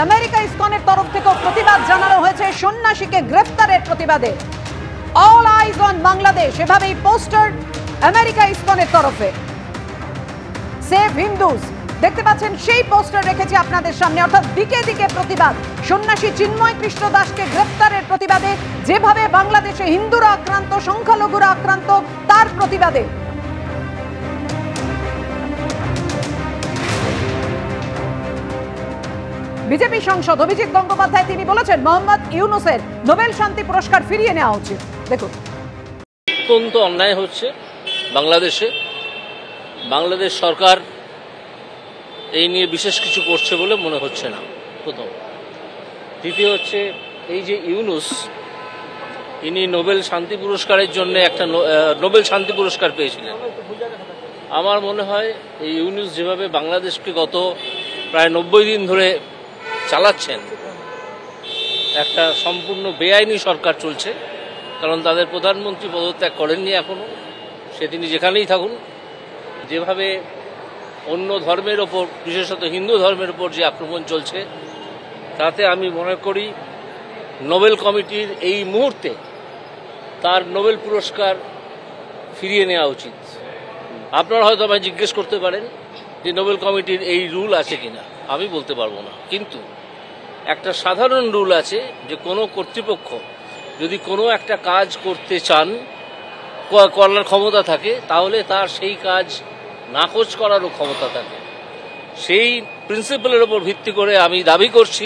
America ইসকনের তরফ থেকে প্রতিবাদ জানানো হয়েছে সন্ন্যাসীকে গ্রেফতারের প্রতিবাদে। অল আইজ অন বাংলাদেশ এভাবেই পোস্টার আমেরিকা ইসকনের তরফে। সেভ হিন্দুস দেখতে পাচ্ছেন সেই পোস্টার রেখেছি আপনাদের সামনে, অর্থাৎ দিকে দিকে প্রতিবাদ। সন্ন্যাসী চিন্ময় কৃষ্ণ দাসকে গ্রেফতারের প্রতিবাদে, যেভাবে বাংলাদেশে হিন্দুরা আক্রান্ত, সংখ্যালঘুরা আক্রান্ত, তার প্রতিবাদে। বিজেপি সাংসদ অভিজিৎ গঙ্গোপাধ্যায় তিনি বলেছেন মোহাম্মদ ইউনুসের নোবেল শান্তি পুরস্কার ফিরিয়ে নেওয়া উচিত। দেখুন, অত্যন্ত অন্যায় হচ্ছে বাংলাদেশে। বাংলাদেশ সরকার এই নিয়ে বিশেষ কিছু করছে বলে মনে হচ্ছে না, প্রথম। দ্বিতীয় হচ্ছে, এই যে ইউনুস, ইনি নোবেল শান্তি পুরস্কারের জন্য একটা নোবেল শান্তি পুরস্কার পেয়েছিলেন। আমার মনে হয় এই ইউনুস যেভাবে বাংলাদেশকে গত প্রায় 90 দিন ধরে চালাচ্ছেন, একটা সম্পূর্ণ বেআইনি সরকার চলছে। কারণ তাদের প্রধানমন্ত্রী পদত্যাগ করেননি এখনো, সে তিনি যেখানেই থাকুন। যেভাবে অন্য ধর্মের ওপর, বিশেষত হিন্দু ধর্মের ওপর যে আক্রমণ চলছে, তাতে আমি মনে করি নোবেল কমিটির এই মুহূর্তে তার নোবেল পুরস্কার ফিরিয়ে নেওয়া উচিত। আপনারা হয়তো আমায় জিজ্ঞেস করতে পারেন যে নোবেল কমিটির এই রুল আছে কিনা, আমি বলতে পারবো না। কিন্তু একটা সাধারণ রুল আছে যে কোনো কর্তৃপক্ষ যদি কোনো একটা কাজ করতে চান, করার ক্ষমতা থাকে, তাহলে তার সেই কাজ নাকচ করারও ক্ষমতা থাকে। সেই প্রিন্সিপালের ওপর ভিত্তি করে আমি দাবি করছি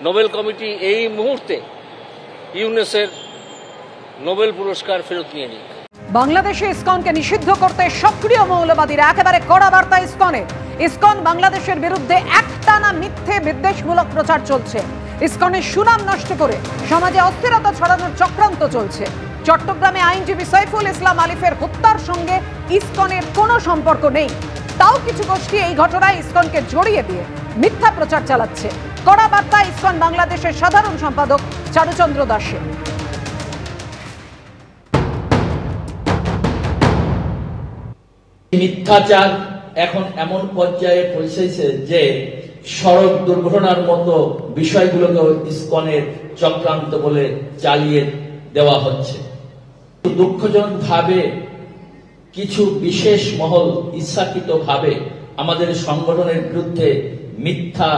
নোবেল কমিটি এই মুহূর্তে ইউনুসের নোবেল পুরস্কার ফেরত নিয়ে নিক। বাংলাদেশে ইসকনকে নিষিদ্ধ করতে সক্রিয় মৌলবাদীরা, একেবারে কড়া বার্তা ইসকনের। ইসকন বাংলাদেশের বিরুদ্ধে একটানা মিথ্যে বিদ্বেষমূলক প্রচার চলছে। ইসকনের সুনাম নষ্ট করে সমাজে অস্থিরতা ছড়ানোর চক্রান্ত চলছে। চট্টগ্রামে আইনজীবী সাইফুল ইসলাম আলিফের হত্যার সঙ্গে ইসকনের কোনো সম্পর্ক নেই, তাও কিছু গোষ্ঠী এই ঘটনায় ইসকনকে জড়িয়ে দিয়ে মিথ্যা প্রচার চালাচ্ছে। কড়া বার্তা ইসকন বাংলাদেশের সাধারণ সম্পাদক চারুচন্দ্র দাসের। মিথ্যাচার এখন এমন পর্যায়ে পৌঁছেছে যে সড়ক দুর্ঘটনার মতো বিষয়গুলোকে ইসকনের চক্রান্ত বলে চালিয়ে দেওয়া হচ্ছে। দুঃখজনক ভাবে কিছু বিশেষ মহল ইচ্ছাকৃত ভাবে আমাদের সংগঠনের বিরুদ্ধে মিথ্যা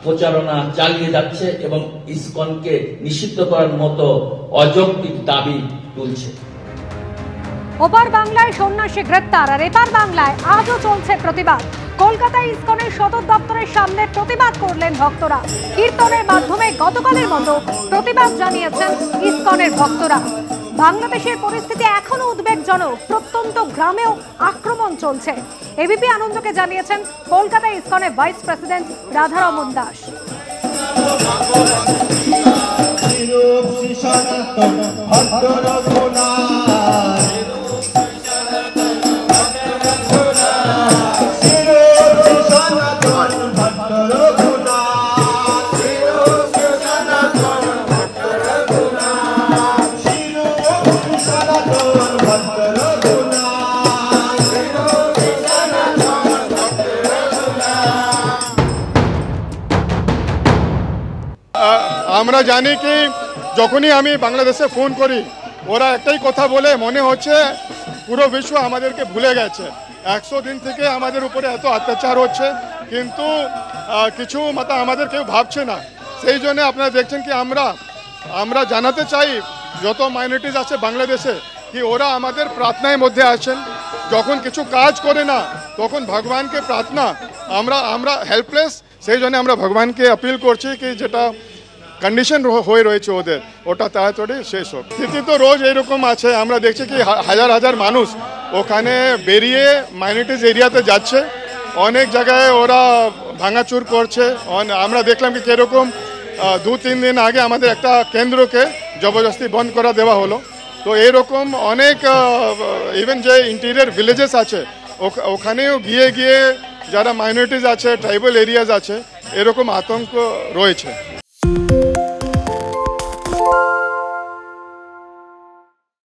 প্রচারণা চালিয়ে যাচ্ছে এবং ইসকনকে নিষিদ্ধ করার মতো অযৌক্তিক দাবি তুলছে। ওপার বাংলায় সন্ন্যাসী গ্রেপ্তার, আর এপার বাংলায় আজও চলছে প্রতিবাদ। কলকাতায় ইসকনের সদর দপ্তরের সামনে প্রতিবাদ করলেন ভক্তরা। কীর্তনের মাধ্যমে গতকালের মতো প্রতিবাদ জানিয়েছেন ইসকনের ভক্তরা। বাংলাদেশের পরিস্থিতি এখনো উদ্বেগজনক, প্রত্যন্ত গ্রামেও আক্রমণ চলছে। এবিপি আনন্দকে জানিয়েছেন কলকাতায় ইসকনের ভাইস প্রেসিডেন্ট রাধারমন দাস। আমরা জানি কি যখনই আমি বাংলাদেশে ফোন করি, ওরা একটাই কথা বলে, মনে হচ্ছে পুরো বিশ্ব আমাদেরকে ভুলে গেছে। 100 দিন থেকে আমাদের উপরে এত অত্যাচার হচ্ছে, কিন্তু কিছু আমাদের কেউ ভাবছে না। সেই জন্য আপনারা দেখছেন কি আমরা জানাতে চাই যত মাইনরিটিস আছে বাংলাদেশে, কি ওরা আমাদের প্রার্থনার মধ্যে আছেন। যখন কিছু কাজ করে না, তখন ভগবানকে প্রার্থনা, আমরা হেল্পলেস। সেই জন্য আমরা ভগবানকে আপিল করছি কি যেটা কন্ডিশন হয়ে রয়েছে ওদের, ওটা তাড়াতাড়ি শেষ হোক। স্থিতি তো রোজ এরকম আছে। আমরা দেখছি কি হাজার হাজার মানুষ ওখানে বেরিয়ে মাইনরিটিস এরিয়াতে যাচ্ছে। অনেক জায়গায় ওরা ভাঙাচুর করছে। আমরা দেখলাম কি কীরকম 2-3 দিন আগে আমাদের একটা কেন্দ্রকে জবরদস্তি বন্ধ করা দেওয়া হলো। তো এরকম অনেক ইভেন যে ইন্টেরিয়র ভিলেজেস আছে ওখানেও গিয়ে যারা মাইনরিটিস আছে, ট্রাইবাল এরিয়াজ আছে, এরকম আতঙ্ক রয়েছে।